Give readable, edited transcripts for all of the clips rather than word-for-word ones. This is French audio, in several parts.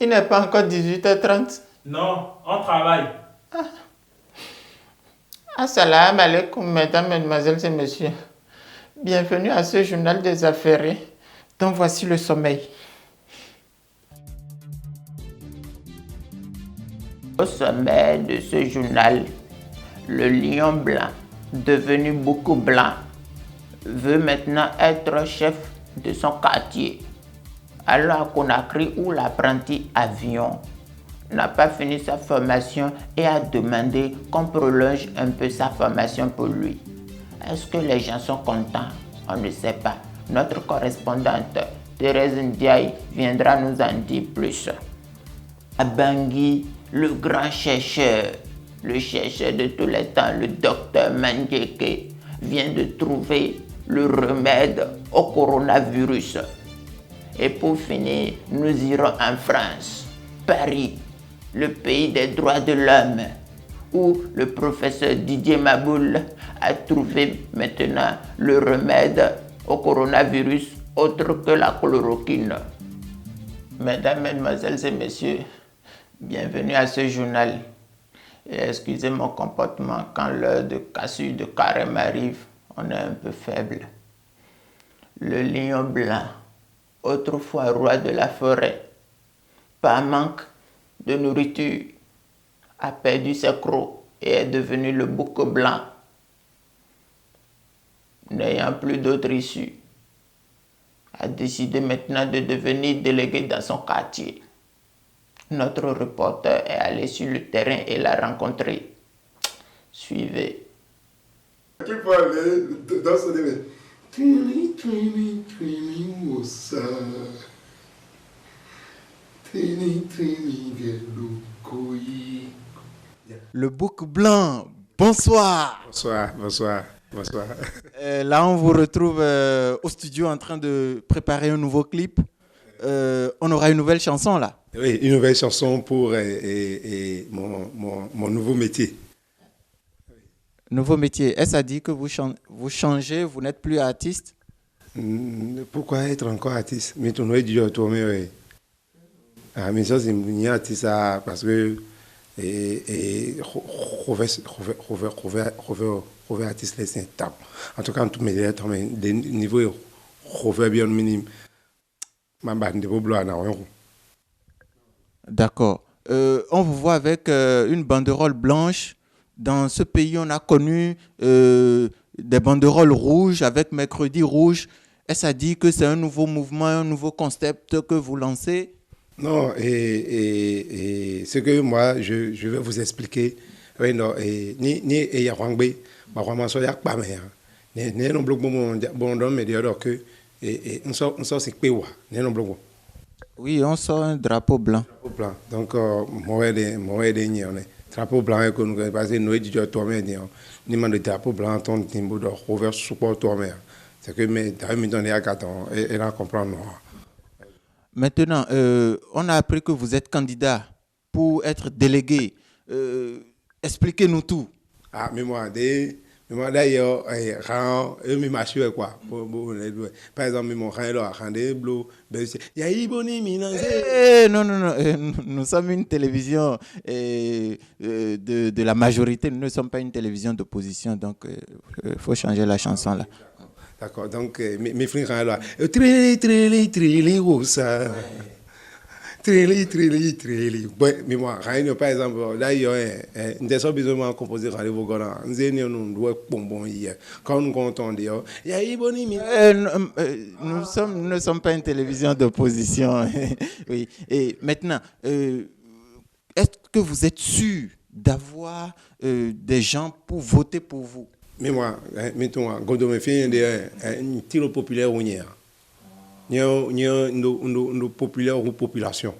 Il n'est pas encore 18h30. Non, on travaille. Assalamu alaikum, mesdames, mesdemoiselles et messieurs. Bienvenue à ce journal des affairés, dont voici le sommeil. Au sommet de ce journal, le lion blanc, devenu beaucoup blanc, veut maintenant être chef de son quartier. Alors à Conakry, où l'apprenti avion n'a pas fini sa formation et a demandé qu'on prolonge un peu sa formation pour lui. Est-ce que les gens sont contents? On ne sait pas. Notre correspondante Thérèse Ndiaye viendra nous en dire plus. À Bangui, le grand chercheur, le chercheur de tous les temps, le docteur Mandjeke, vient de trouver le remède au coronavirus. Et pour finir, nous irons en France, Paris, le pays des droits de l'homme, où le professeur Didier Maboul a trouvé maintenant le remède au coronavirus autre que la chloroquine. Mesdames, mesdemoiselles et messieurs, bienvenue à ce journal. Et excusez mon comportement, quand l'heure de cassure de carême arrive, on est un peu faible. Le lion blanc, autrefois roi de la forêt, par manque de nourriture, a perdu ses crocs et est devenu le bouc blanc. N'ayant plus d'autre issue, a décidé maintenant de devenir délégué dans son quartier. Notre reporter est allé sur le terrain et l'a rencontré. Suivez. Qui peut aller dans ce délai? Le bouc blanc, bonsoir. Bonsoir, bonsoir, bonsoir. Là, on vous retrouve au studio en train de préparer un nouveau clip. On aura une nouvelle chanson là. Oui, une nouvelle chanson pour mon nouveau métier. Nouveau métier. Est-ce à dire que vous changez, vous n'êtes plus artiste? Pourquoi être encore artiste? Mais ton nom du tout, mais mais ça c'est une artiste parce que artiste les étapes. En tout cas, en tout média, des niveaux bien minime. Ma bande de boulot na rien. D'accord. On vous voit avec une banderole blanche. Dans ce pays, on a connu des banderoles rouges avec Mercredi rouge. Est-ce à dire que c'est un nouveau mouvement, un nouveau concept que vous lancez? Non, et ce que moi, je vais vous expliquer, oui, non, ni Yahwangbe, ma vraiment so yak pas mais, ni non bloc bon don mais dire que on sort c'est pewa, ni non bloc. Oui, on sort un drapeau blanc. Drapeau blanc. Donc moi des ni on est drapeau blanc et que nous parce que nous dit toi mais ni man de drapeau blanc ton timbo de couvert support toi mais. C'est que mais dans une donné à 4 ans et là comprendre. Maintenant, on a appris que vous êtes candidat pour être délégué. Expliquez-nous tout. Ah, mais moi d'ailleurs, je m'assure quoi. Par exemple, mon frère là, il y a Iboni Minanze. Non. Nous sommes une télévision de la majorité. Nous ne sommes pas une télévision d'opposition. Donc, il faut changer la chanson là. D'accord, donc mes frères là, tréli, ça. Tréli. Mais moi, par exemple, là, il y a un besoin de composer dans les Vogona. Nous doit bonbon hier. Quand nous comptons dire, il y a Iboni. Nous ne sommes pas une télévision d'opposition. Oui. Et maintenant, est-ce que vous êtes sûr d'avoir des gens pour voter pour vous? Mais moi, mettons, quand on me fait un tir populaire ou n'y a une populaire ou population.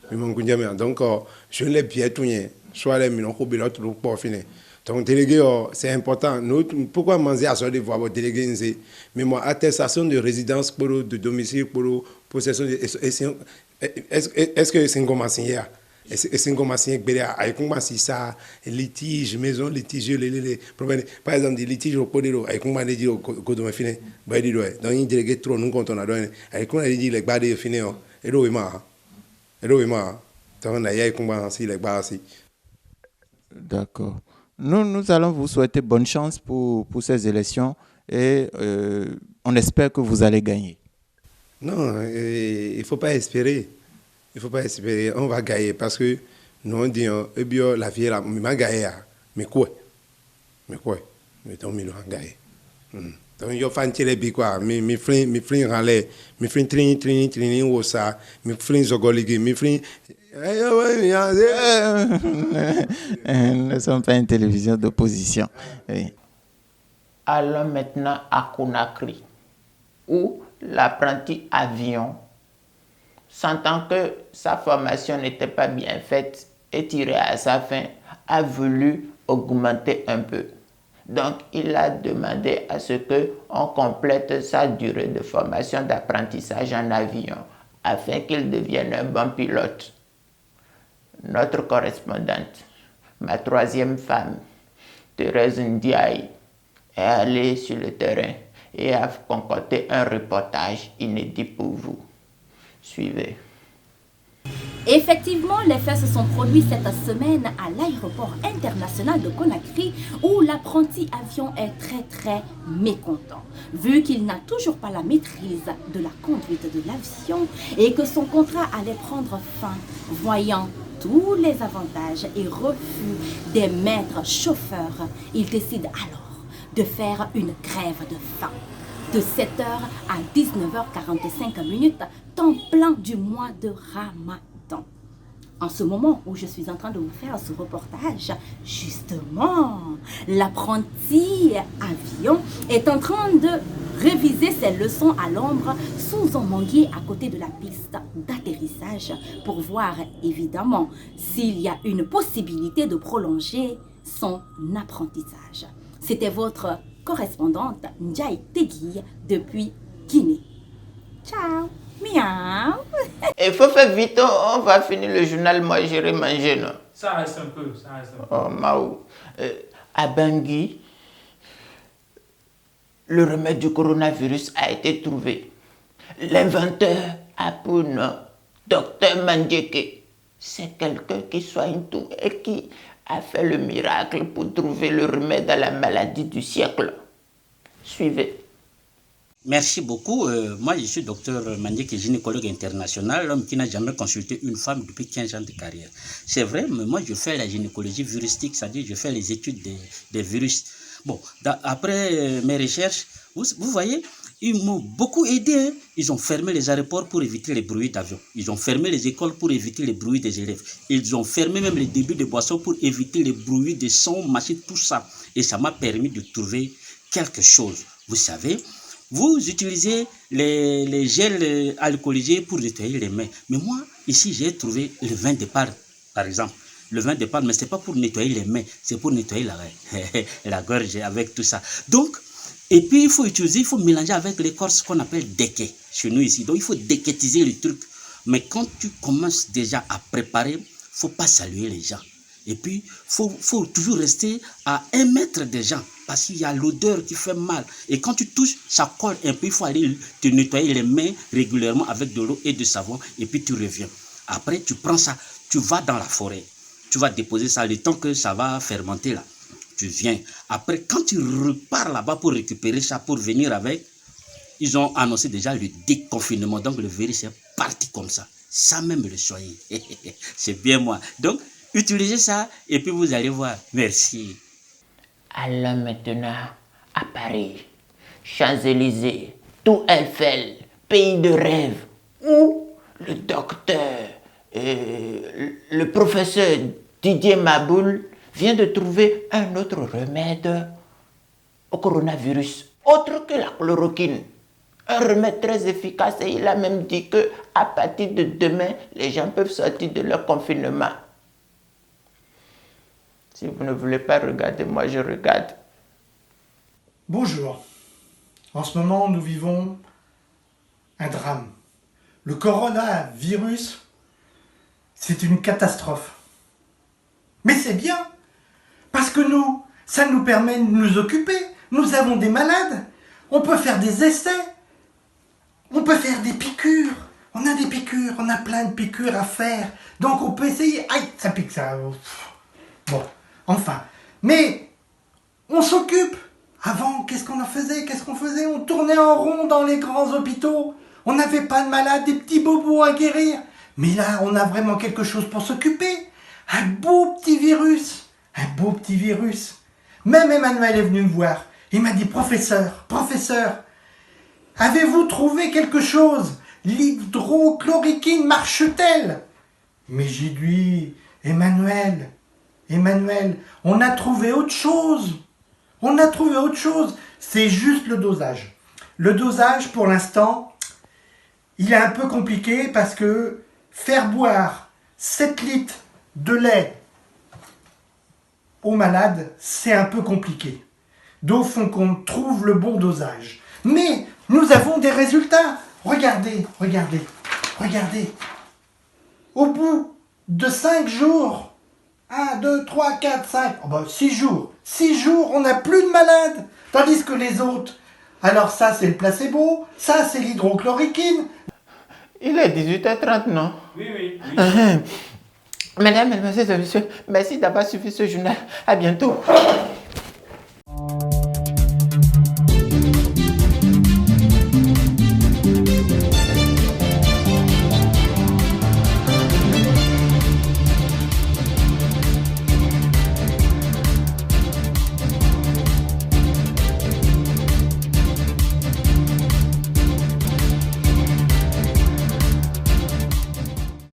Donc, je ne l'ai pas tout, soit les millions de tout pour finir. Donc, délégué, c'est important. Pourquoi manger à ce de voir votre délégué? Mais moi, attestation de résidence pour de domicile pour possession. Est-ce que c'est un commencé? C'est comme si ça litige maison litige les problèmes par exemple des litiges au podero avec comment dire que de fini bah dit ouais donc il délégué trop nous quand on a donné avec comment dit les bas de fini et là Et là, moi, donc, il y a les basi. D'accord. Nous allons vous souhaiter bonne chance pour ces élections et on espère que vous allez gagner. Non, il ne faut pas espérer. Il ne faut pas espérer. On va gagner parce que nous, on dit, eh bien, la vie est là. Mais gagner. Mais quoi? Mais donc, nous allons gagner. Donc, il faut faire des quoi. Mais flin râler. Mais flin trini, ou ça. Mais flin zogoligi. Mais flin. Nous ne sommes pas une télévision d'opposition. Oui. Allons maintenant à Conakry, où l'apprenti avion, sentant que sa formation n'était pas bien faite et tirée à sa fin, a voulu augmenter un peu. Donc, il a demandé à ce qu'on complète sa durée de formation d'apprentissage en avion afin qu'il devienne un bon pilote. Notre correspondante, ma troisième femme, Thérèse Ndiaye, est allée sur le terrain et a concocté un reportage inédit pour vous. Suivez. Effectivement, les faits se sont produits cette semaine à l'aéroport international de Conakry où l'apprenti avion est très mécontent, vu qu'il n'a toujours pas la maîtrise de la conduite de l'avion et que son contrat allait prendre fin, voyant tous les avantages et refus des maîtres chauffeurs. Il décide alors de faire une grève de faim de 7h à 19h45, temps plein du mois de Ramadan. En ce moment où je suis en train de vous faire ce reportage, justement, l'apprenti avion est en train de réviser ses leçons à l'ombre sous un manguier à côté de la piste d'atterrissage pour voir évidemment s'il y a une possibilité de prolonger son apprentissage. C'était votre correspondante Ndiaye Tegui depuis Guinée. Ciao, miaou. Il faut faire vite, on va finir le journal, moi j'irai manger, non? Ça reste un peu, ça reste un peu. Oh, Maou. À Bangui, le remède du coronavirus a été trouvé. L'inventeur a pour nom Dr Mandjeke. C'est quelqu'un qui soigne tout et qui a fait le miracle pour trouver le remède à la maladie du siècle. Suivez. Merci beaucoup. Moi, je suis docteur Mandjeke, gynécologue international, l'homme qui n'a jamais consulté une femme depuis 15 ans de carrière. C'est vrai, mais moi, je fais la gynécologie viristique, c'est-à-dire je fais les études des virus. Bon, après mes recherches, vous voyez, ils m'ont beaucoup aidé. Hein. Ils ont fermé les aéroports pour éviter les bruits d'avion. Ils ont fermé les écoles pour éviter les bruits des élèves. Ils ont fermé même les débits de boissons pour éviter les bruits des sons, machines, tout ça. Et ça m'a permis de trouver quelque chose. Vous savez, vous utilisez les gels alcoolisés pour nettoyer les mains. Mais moi, ici, j'ai trouvé le vin de Parme, par exemple. Le vin de Parme, mais ce n'est pas pour nettoyer les mains, c'est pour nettoyer la gorge avec tout ça. Donc, et puis il faut mélanger avec l'écorce qu'on appelle déquet chez nous ici. Donc, il faut déquetiser le truc. Mais quand tu commences déjà à préparer, il ne faut pas saluer les gens. Et puis, il faut toujours rester à 1 mètre des gens parce qu'il y a l'odeur qui fait mal. Et quand tu touches, ça colle un peu. Il faut aller te nettoyer les mains régulièrement avec de l'eau et du savon et puis tu reviens. Après, tu prends ça, tu vas dans la forêt. Tu vas déposer ça le temps que ça va fermenter là. Tu viens. Après, quand tu repars là-bas pour récupérer ça, pour venir avec, ils ont annoncé déjà le déconfinement. Donc, le virus est parti comme ça. Sans même le soigner. C'est bien moi. Donc, utilisez ça et puis vous allez voir. Merci. Allons maintenant à Paris, Champs-Élysées, Tour Eiffel, pays de rêve, où le docteur, le professeur Didier Maboul vient de trouver un autre remède au coronavirus, autre que la chloroquine. Un remède très efficace et il a même dit qu'à partir de demain, les gens peuvent sortir de leur confinement. Si vous ne voulez pas regarder, moi je regarde. Bonjour. En ce moment, nous vivons un drame. Le coronavirus, c'est une catastrophe. Mais c'est bien, parce que ça nous permet de nous occuper. Nous avons des malades, on peut faire des essais, on peut faire des piqûres. On a des piqûres, on a plein de piqûres à faire. Donc on peut essayer. Aïe, ça pique ça. Bon, enfin. Mais on s'occupe. Avant, qu'est-ce qu'on en faisait? Qu'est-ce qu'on faisait? On tournait en rond dans les grands hôpitaux. On n'avait pas de malades, des petits bobos à guérir. Mais là, on a vraiment quelque chose pour s'occuper. Un beau petit virus. Un beau petit virus. Même Emmanuel est venu me voir. Il m'a dit, professeur, avez-vous trouvé quelque chose? L'hydrochloroquine marche-t-elle? Mais j'ai dit, Emmanuel, on a trouvé autre chose. C'est juste le dosage. Le dosage, pour l'instant, il est un peu compliqué parce que faire boire 7 litres de lait aux malades, c'est un peu compliqué. Donc, il faut qu'on trouve le bon dosage. Mais nous avons des résultats. Regardez. Au bout de 5 jours, 1, 2, 3, 4, 5, 6 jours. 6 jours, on n'a plus de malades. Tandis que les autres, alors ça c'est le placebo, ça c'est l'hydrochloroquine. Il est 18h30, non? Oui. Mesdames, Mesdemoiselles et Messieurs, merci d'avoir suivi ce journal. À bientôt.